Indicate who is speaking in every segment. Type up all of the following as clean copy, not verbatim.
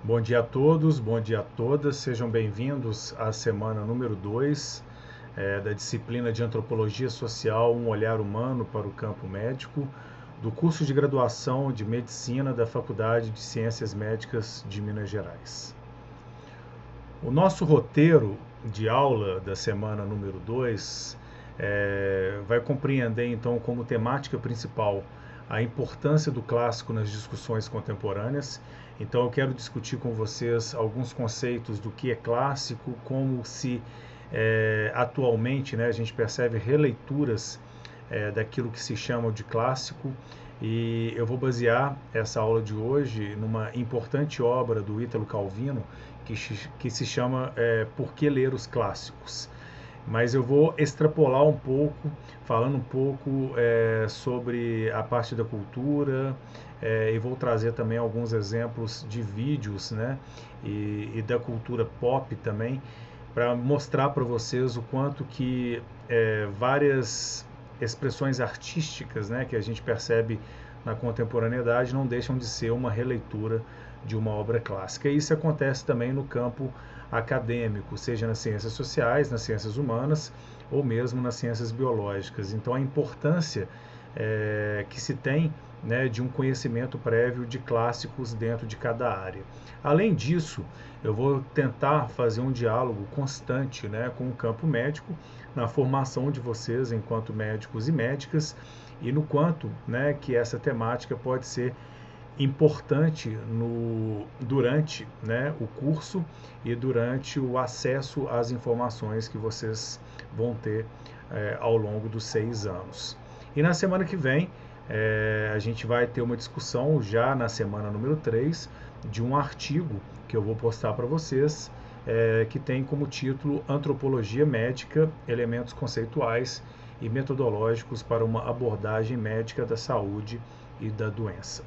Speaker 1: Bom dia a todos, bom dia a todas, sejam bem-vindos à semana número 2 da disciplina de Antropologia Social, um olhar humano para o campo médico, do curso de graduação de Medicina da Faculdade de Ciências Médicas de Minas Gerais. O nosso roteiro de aula da semana número 2 vai compreender então como temática principal a importância do clássico nas discussões contemporâneas. Então eu quero discutir com vocês alguns conceitos do que é clássico, como se atualmente a gente percebe releituras daquilo que se chama de clássico, e eu vou basear essa aula de hoje numa importante obra do Ítalo Calvino que se chama Por que Ler os Clássicos? Mas eu vou extrapolar um pouco, falando um pouco sobre a parte da cultura, e vou trazer também alguns exemplos de vídeos, e da cultura pop também, para mostrar para vocês o quanto que várias expressões artísticas, que a gente percebe na contemporaneidade não deixam de ser uma releitura de uma obra clássica. E isso acontece também no campo acadêmico, seja nas ciências sociais, nas ciências humanas ou mesmo nas ciências biológicas. Então a importância que se tem de um conhecimento prévio de clássicos dentro de cada área. Além disso, eu vou tentar fazer um diálogo constante com o campo médico, na formação de vocês enquanto médicos e médicas, e no quanto que essa temática pode ser importante durante o curso e durante o acesso às informações que vocês vão ter ao longo dos 6 anos. E na semana que vem, a gente vai ter uma discussão, já na semana número 3, de um artigo que eu vou postar para vocês, que tem como título Antropologia Médica, Elementos Conceituais e Metodológicos para uma Abordagem Médica da Saúde e da Doença.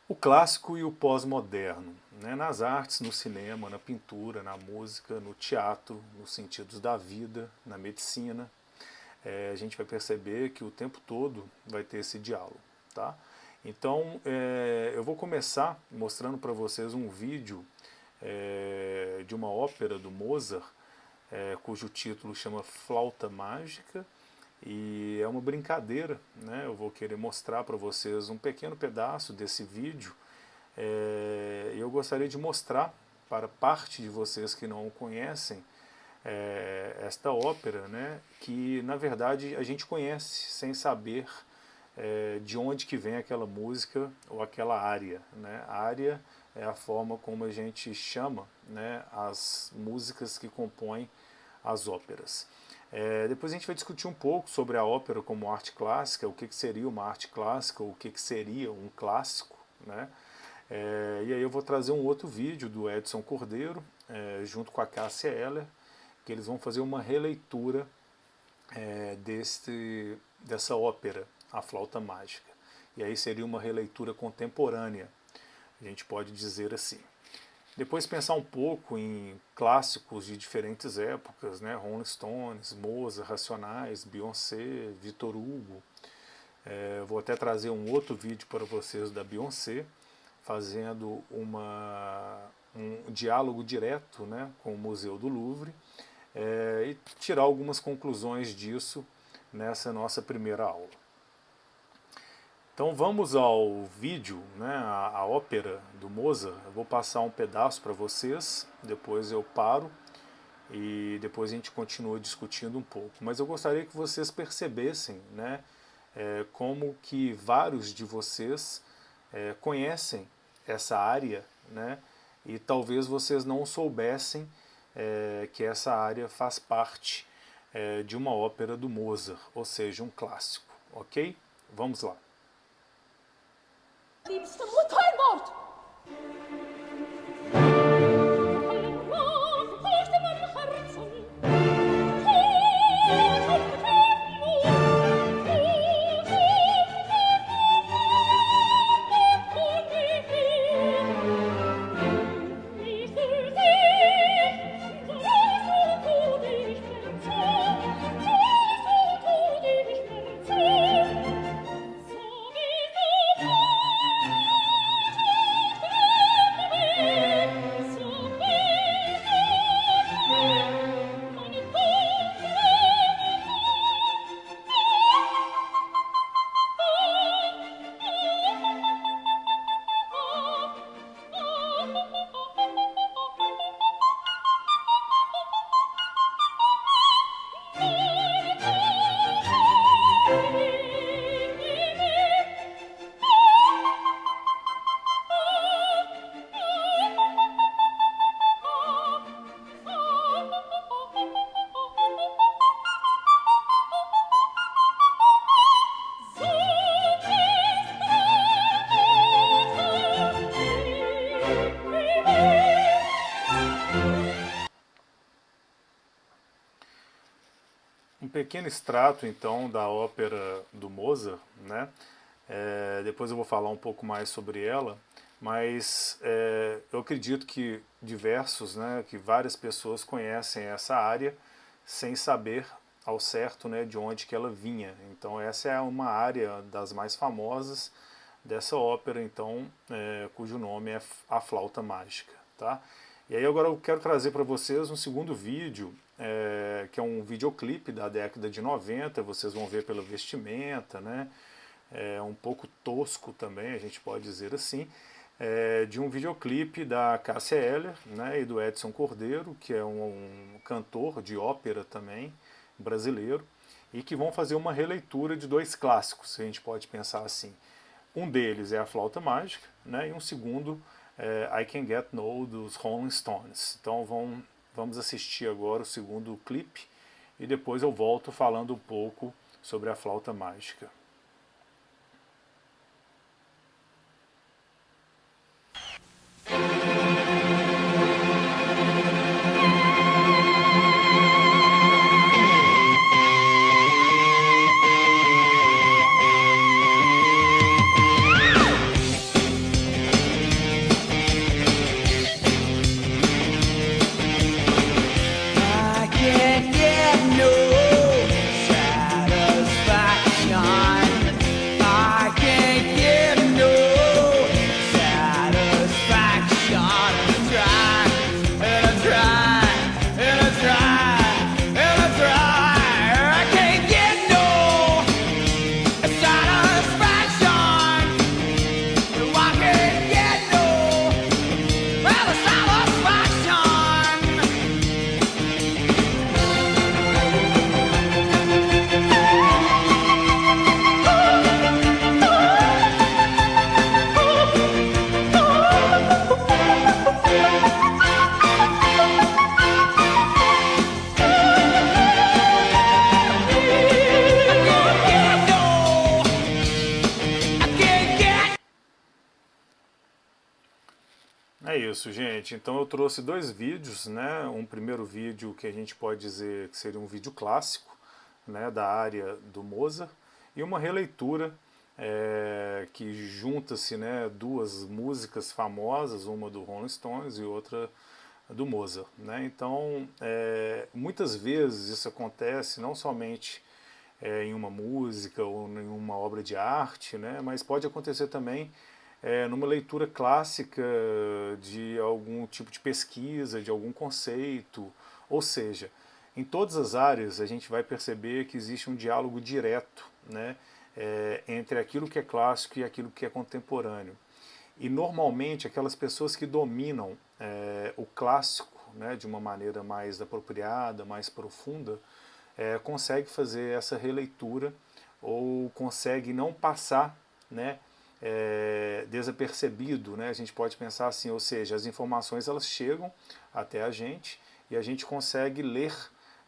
Speaker 1: O clássico e o pós-moderno, nas artes, no cinema, na pintura, na música, no teatro, nos sentidos da vida, na medicina. A gente vai perceber que o tempo todo vai ter esse diálogo, tá? Então, eu vou começar mostrando para vocês um vídeo de uma ópera do Mozart, cujo título chama Flauta Mágica, e é uma brincadeira, Eu vou querer mostrar para vocês um pequeno pedaço desse vídeo. Eu gostaria de mostrar para parte de vocês que não conhecem esta ópera, que na verdade a gente conhece sem saber de onde que vem aquela música ou aquela área, A área é a forma como a gente chama as músicas que compõem as óperas. Depois a gente vai discutir um pouco sobre a ópera como arte clássica, o que seria uma arte clássica, o que seria um clássico, e aí eu vou trazer um outro vídeo do Edson Cordeiro, junto com a Cássia Eller, que eles vão fazer uma releitura dessa ópera, A Flauta Mágica. E aí seria uma releitura contemporânea, a gente pode dizer assim. Depois pensar um pouco em clássicos de diferentes épocas, Rolling Stones, Mozart, Racionais, Beyoncé, Victor Hugo. Vou até trazer um outro vídeo para vocês da Beyoncé, fazendo um diálogo direto com o Museu do Louvre, e tirar algumas conclusões disso nessa nossa primeira aula. Então vamos ao vídeo, a ópera do Mozart. Eu vou passar um pedaço para vocês, depois eu paro e depois a gente continua discutindo um pouco. Mas eu gostaria que vocês percebessem como que vários de vocês conhecem essa área, e talvez vocês não soubessem que essa área faz parte de uma ópera do Mozart, ou seja, um clássico, ok? Vamos lá.
Speaker 2: Liebste Mutter, ein Wort!
Speaker 1: pequeno extrato, então, da ópera do Mozart, né? Depois eu vou falar um pouco mais sobre ela, mas eu acredito que que várias pessoas conhecem essa área sem saber ao certo, né, de onde que ela vinha. Então essa é uma área das mais famosas dessa ópera, então, cujo nome é A Flauta Mágica, tá? E aí agora eu quero trazer para vocês um segundo vídeo, que é um videoclipe da década de 90, vocês vão ver pela vestimenta, né? É um pouco tosco também, a gente pode dizer assim, de um videoclipe da Cássia Eller, né, e do Edson Cordeiro, que é um cantor de ópera também, brasileiro, e que vão fazer uma releitura de dois clássicos, a gente pode pensar assim. Um deles é A Flauta Mágica, né, e um segundo I Can Get No, dos Rolling Stones. Então vamos assistir agora o segundo clipe e depois eu volto falando um pouco sobre A Flauta Mágica. É isso, gente. Então eu trouxe dois vídeos, né? Um primeiro vídeo que a gente pode dizer que seria um vídeo clássico, né, da área do Mozart, e uma releitura que junta-se, né, duas músicas famosas, uma do Rolling Stones e outra do Mozart, né? Então, muitas vezes isso acontece não somente em uma música ou em uma obra de arte, né? Mas pode acontecer também numa leitura clássica de algum tipo de pesquisa, de algum conceito, ou seja, em todas as áreas a gente vai perceber que existe um diálogo direto, né, entre aquilo que é clássico e aquilo que é contemporâneo. E normalmente aquelas pessoas que dominam o clássico, né, de uma maneira mais apropriada, mais profunda, consegue fazer essa releitura ou consegue não passar, né, desapercebido, né? A gente pode pensar assim, ou seja, as informações elas chegam até a gente e a gente consegue ler,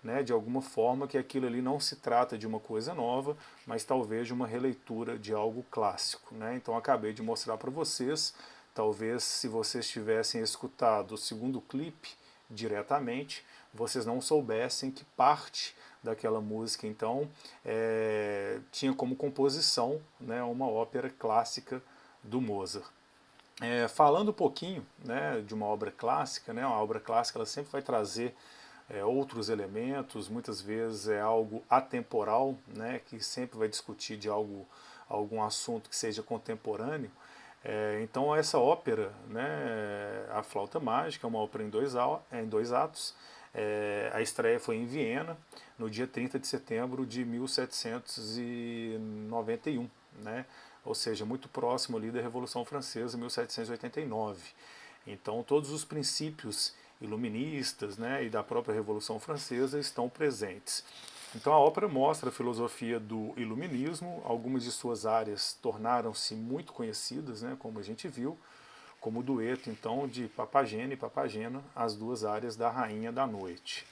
Speaker 1: né, de alguma forma que aquilo ali não se trata de uma coisa nova, mas talvez de uma releitura de algo clássico, né? Então acabei de mostrar para vocês, talvez se vocês tivessem escutado o segundo clipe diretamente, vocês não soubessem que parte daquela música, então, tinha como composição, né, uma ópera clássica do Mozart. Falando um pouquinho, né, de uma obra clássica, né, uma obra clássica ela sempre vai trazer outros elementos, muitas vezes é algo atemporal, né, que sempre vai discutir de algum assunto que seja contemporâneo. Então essa ópera, né, A Flauta Mágica, é uma ópera em dois atos. A estreia foi em Viena, no dia 30 de setembro de 1791, né? Ou seja, muito próximo ali da Revolução Francesa, 1789. Então todos os princípios iluministas, né, e da própria Revolução Francesa estão presentes. Então a ópera mostra a filosofia do iluminismo, algumas de suas áreas tornaram-se muito conhecidas, né, como a gente viu, como o dueto então de Papagena e Papagena, as duas áreas da Rainha da Noite.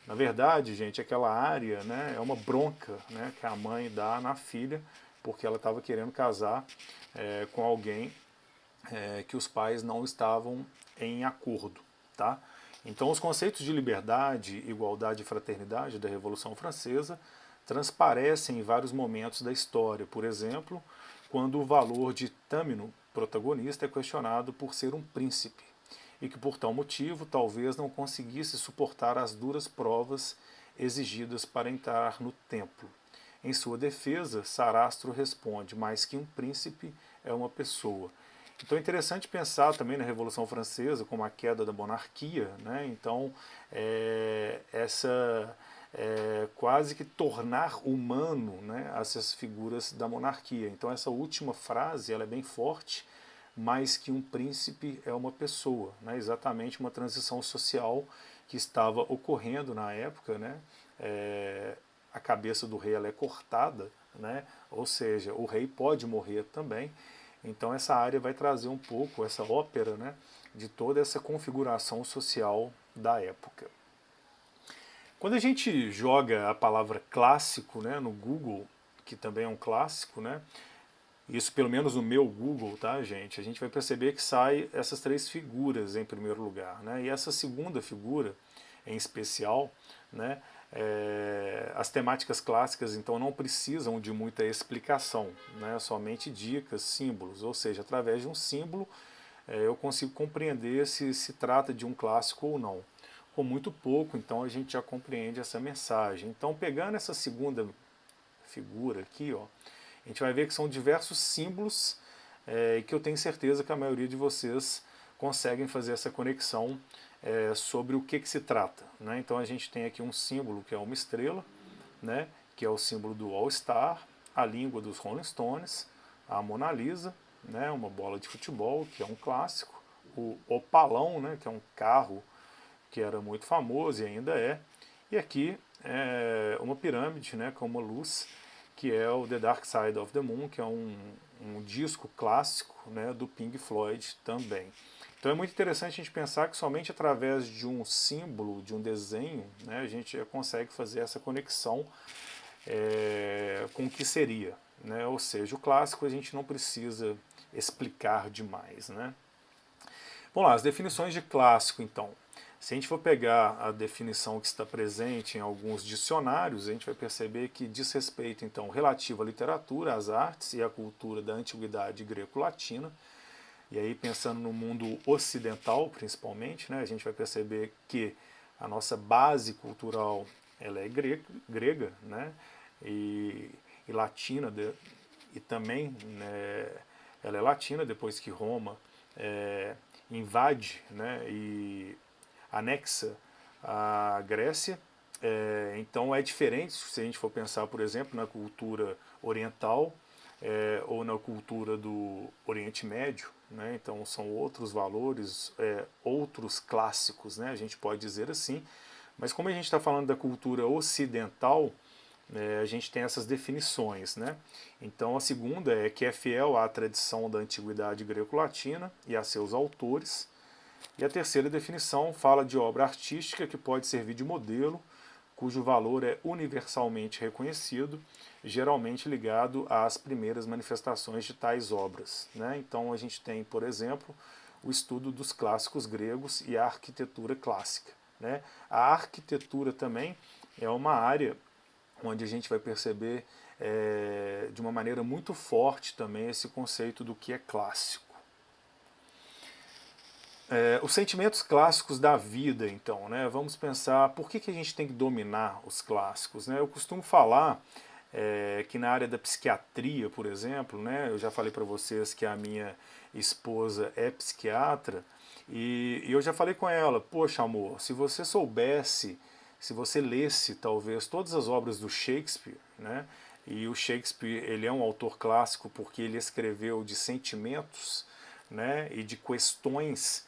Speaker 1: Na verdade, gente, aquela área, né, é uma bronca, né, que a mãe dá na filha, porque ela estava querendo casar com alguém que os pais não estavam em acordo, tá? Então os conceitos de liberdade, igualdade e fraternidade da Revolução Francesa transparecem em vários momentos da história. Por exemplo, quando o valor de Tâmino, protagonista, é questionado por ser um príncipe, e que por tal motivo talvez não conseguisse suportar as duras provas exigidas para entrar no templo. Em sua defesa, Sarastro responde: mais que um príncipe, é uma pessoa. Então é interessante pensar também na Revolução Francesa como a queda da monarquia, né? Então quase que tornar humano, né, essas figuras da monarquia. Então essa última frase ela é bem forte, mais que um príncipe é uma pessoa, né? Exatamente uma transição social que estava ocorrendo na época, né? A cabeça do rei ela é cortada, né? Ou seja, o rei pode morrer também. Então essa área vai trazer um pouco, essa ópera, né, de toda essa configuração social da época. Quando a gente joga a palavra clássico, né, no Google, que também é um clássico, né, isso pelo menos no meu Google, tá, gente, a gente vai perceber que sai essas três figuras em primeiro lugar, né, e essa segunda figura, em especial, né, as temáticas clássicas então não precisam de muita explicação, né, somente dicas, símbolos, ou seja, através de um símbolo eu consigo compreender se trata de um clássico ou não. Com muito pouco, então a gente já compreende essa mensagem. Então, pegando essa segunda figura aqui, ó, a gente vai ver que são diversos símbolos e que eu tenho certeza que a maioria de vocês conseguem fazer essa conexão sobre o que se trata, né? Então a gente tem aqui um símbolo que é uma estrela, né, que é o símbolo do All Star, a língua dos Rolling Stones, a Mona Lisa, né, uma bola de futebol, que é um clássico, o Opalão, né, que é um carro que era muito famoso e ainda é, e aqui uma pirâmide, né, com uma luz, que é o The Dark Side of the Moon, que é um disco clássico, né, do Pink Floyd também. Então é muito interessante a gente pensar que somente através de um símbolo, de um desenho, né, a gente consegue fazer essa conexão com o que seria. Né? Ou seja, o clássico a gente não precisa explicar demais. Né? Vamos lá, as definições de clássico então. Se a gente for pegar a definição que está presente em alguns dicionários, a gente vai perceber que diz respeito, então, relativo à literatura, às artes e à cultura da antiguidade greco-latina. E aí, pensando no mundo ocidental, principalmente, né, a gente vai perceber que a nossa base cultural ela é grega, né, e latina, e também né, ela é latina depois que Roma invade, né, e anexa a Grécia. Então é diferente se a gente for pensar, por exemplo, na cultura oriental ou na cultura do Oriente Médio. Né? Então são outros valores, outros clássicos, né? A gente pode dizer assim. Mas como a gente está falando da cultura ocidental, a gente tem essas definições. Né? Então a segunda é que é fiel à tradição da antiguidade greco-latina e a seus autores. E a terceira definição fala de obra artística que pode servir de modelo, cujo valor é universalmente reconhecido, geralmente ligado às primeiras manifestações de tais obras. Né? Então a gente tem, por exemplo, o estudo dos clássicos gregos e a arquitetura clássica. Né? A arquitetura também é uma área onde a gente vai perceber de uma maneira muito forte também esse conceito do que é clássico. Os sentimentos clássicos da vida, então, né? Vamos pensar por que a gente tem que dominar os clássicos. Né? Eu costumo falar que na área da psiquiatria, por exemplo, né? Eu já falei para vocês que a minha esposa é psiquiatra e eu já falei com ela, poxa amor, se você soubesse, se você lesse talvez todas as obras do Shakespeare, né? E o Shakespeare ele é um autor clássico porque ele escreveu de sentimentos, né? E de questões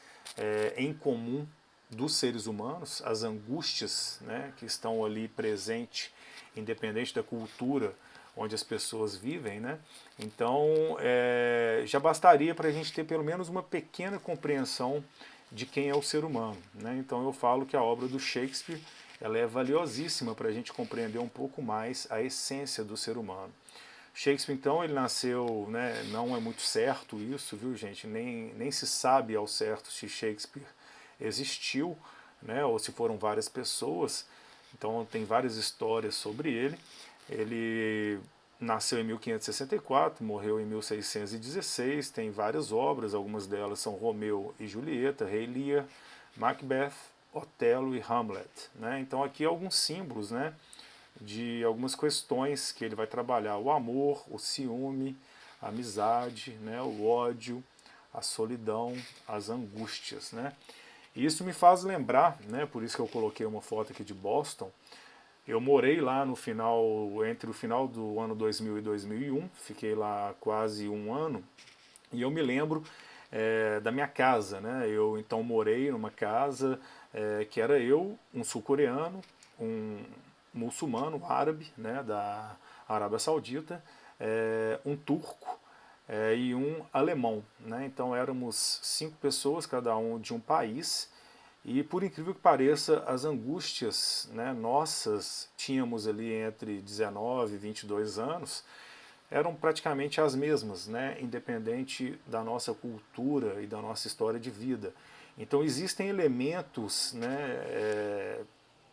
Speaker 1: em comum dos seres humanos, as angústias, né, que estão ali presentes, independente da cultura onde as pessoas vivem. Né? Então, já bastaria para a gente ter pelo menos uma pequena compreensão de quem é o ser humano. Né? Então, eu falo que a obra do Shakespeare ela é valiosíssima para a gente compreender um pouco mais a essência do ser humano. Shakespeare, então, ele nasceu, né, não é muito certo isso, viu, gente? Nem se sabe ao certo se Shakespeare existiu, né, ou se foram várias pessoas. Então, tem várias histórias sobre ele. Ele nasceu em 1564, morreu em 1616, tem várias obras, algumas delas são Romeu e Julieta, Rei Lear, Macbeth, Otelo e Hamlet. Né? Então aqui alguns símbolos, né, de algumas questões que ele vai trabalhar: o amor, o ciúme, a amizade, né, o ódio, a solidão, as angústias. Né? E isso me faz lembrar, né, por isso que eu coloquei uma foto aqui de Boston. Eu morei lá no final, entre o final do ano 2000 e 2001, fiquei lá quase um ano, e eu me lembro da minha casa, né? Eu então morei numa casa que era eu, um sul-coreano, um muçulmano árabe, né, da Arábia Saudita, um turco e um alemão, né? Então éramos 5 pessoas, cada um de um país. E por incrível que pareça, as angústias, né, nossas, tínhamos ali entre 19 e 22 anos, eram praticamente as mesmas, né, independente da nossa cultura e da nossa história de vida. Então existem elementos, né,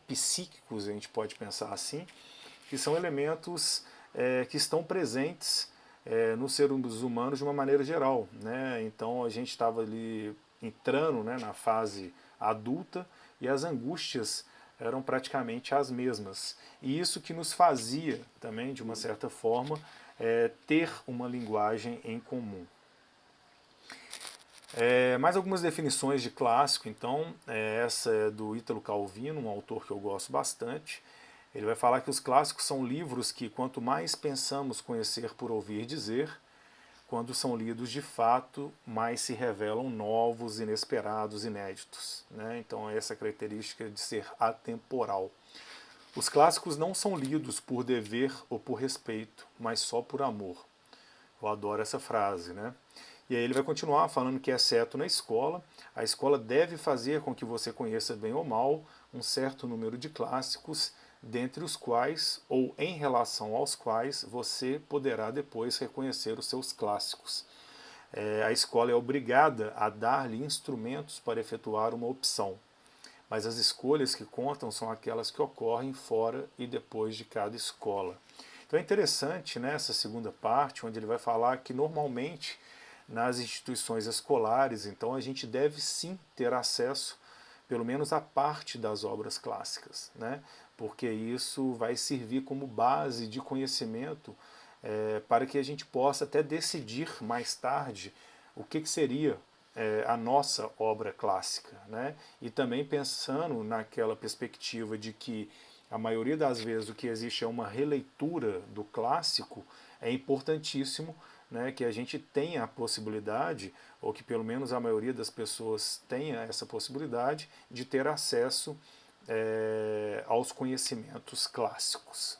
Speaker 1: psíquicos, a gente pode pensar assim, que são elementos que estão presentes nos seres humanos de uma maneira geral. Né? Então a gente estava ali entrando, né, na fase adulta e as angústias eram praticamente as mesmas. E isso que nos fazia também, de uma certa forma, ter uma linguagem em comum. Mais algumas definições de clássico, então, essa é do Ítalo Calvino, um autor que eu gosto bastante. Ele vai falar que os clássicos são livros que, quanto mais pensamos conhecer por ouvir dizer, quando são lidos de fato, mais se revelam novos, inesperados, inéditos. Né? Então, essa característica de ser atemporal. Os clássicos não são lidos por dever ou por respeito, mas só por amor. Eu adoro essa frase, né? E aí ele vai continuar falando que, exceto na escola, a escola deve fazer com que você conheça bem ou mal um certo número de clássicos, dentre os quais, ou em relação aos quais, você poderá depois reconhecer os seus clássicos. A escola é obrigada a dar-lhe instrumentos para efetuar uma opção, mas as escolhas que contam são aquelas que ocorrem fora e depois de cada escola. Então é interessante, né, essa segunda parte, onde ele vai falar que normalmente nas instituições escolares, então a gente deve sim ter acesso, pelo menos a parte das obras clássicas, né? Porque isso vai servir como base de conhecimento para que a gente possa até decidir mais tarde o que seria a nossa obra clássica, né? E também pensando naquela perspectiva de que a maioria das vezes o que existe é uma releitura do clássico, é importantíssimo, né, que a gente tenha a possibilidade, ou que pelo menos a maioria das pessoas tenha essa possibilidade, de ter acesso aos conhecimentos clássicos.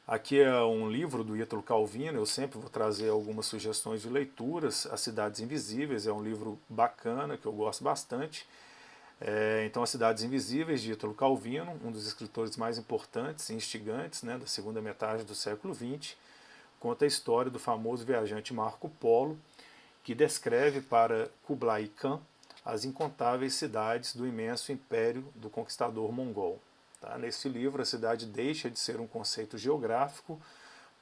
Speaker 1: Aqui é um livro do Ítalo Calvino, eu sempre vou trazer algumas sugestões de leituras. As Cidades Invisíveis é um livro bacana, que eu gosto bastante. Então, As Cidades Invisíveis, de Ítalo Calvino, um dos escritores mais importantes e instigantes, né, da segunda metade do século XX, conta a história do famoso viajante Marco Polo, que descreve para Kublai Khan as incontáveis cidades do imenso império do conquistador mongol. Tá? Nesse livro, a cidade deixa de ser um conceito geográfico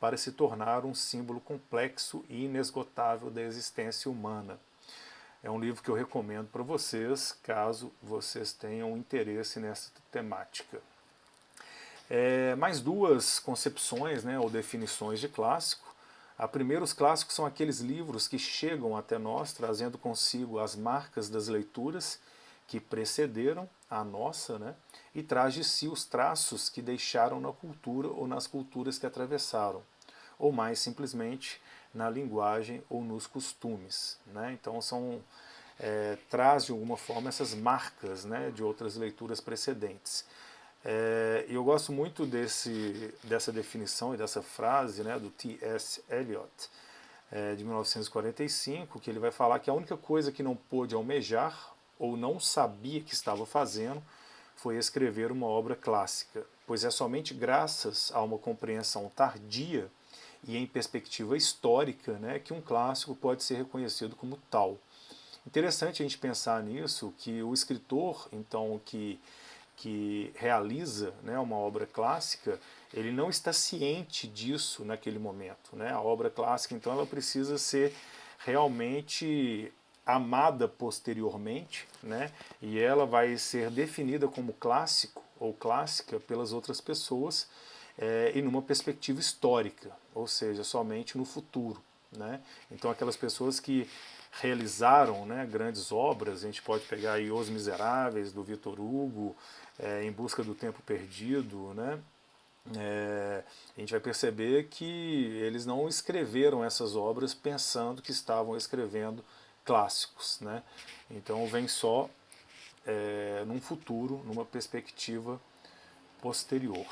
Speaker 1: para se tornar um símbolo complexo e inesgotável da existência humana. É um livro que eu recomendo para vocês, caso vocês tenham interesse nessa temática. Mais duas concepções, né, ou definições de clássico. A primeira, os clássicos são aqueles livros que chegam até nós trazendo consigo as marcas das leituras que precederam a nossa, né, e traz de si os traços que deixaram na cultura ou nas culturas que atravessaram, ou mais simplesmente na linguagem ou nos costumes. Né? Então traz de alguma forma essas marcas, né, de outras leituras precedentes. Eu gosto muito dessa definição e dessa frase, né, do T.S. Eliot, de 1945, que ele vai falar que a única coisa que não pôde almejar ou não sabia que estava fazendo foi escrever uma obra clássica, pois é somente graças a uma compreensão tardia e em perspectiva histórica, né, que um clássico pode ser reconhecido como tal. Interessante a gente pensar nisso, que o escritor, então, que que realiza, né, uma obra clássica, ele não está ciente disso naquele momento, né? A obra clássica, então, ela precisa ser realmente amada posteriormente, né? E ela vai ser definida como clássico ou clássica pelas outras pessoas e numa perspectiva histórica, ou seja, somente no futuro, né? Então aquelas pessoas que realizaram, né, grandes obras, a gente pode pegar aí Os Miseráveis, do Victor Hugo, Em Busca do Tempo Perdido, né? A gente vai perceber que eles não escreveram essas obras pensando que estavam escrevendo clássicos, né? Então vem só num futuro, numa perspectiva posterior.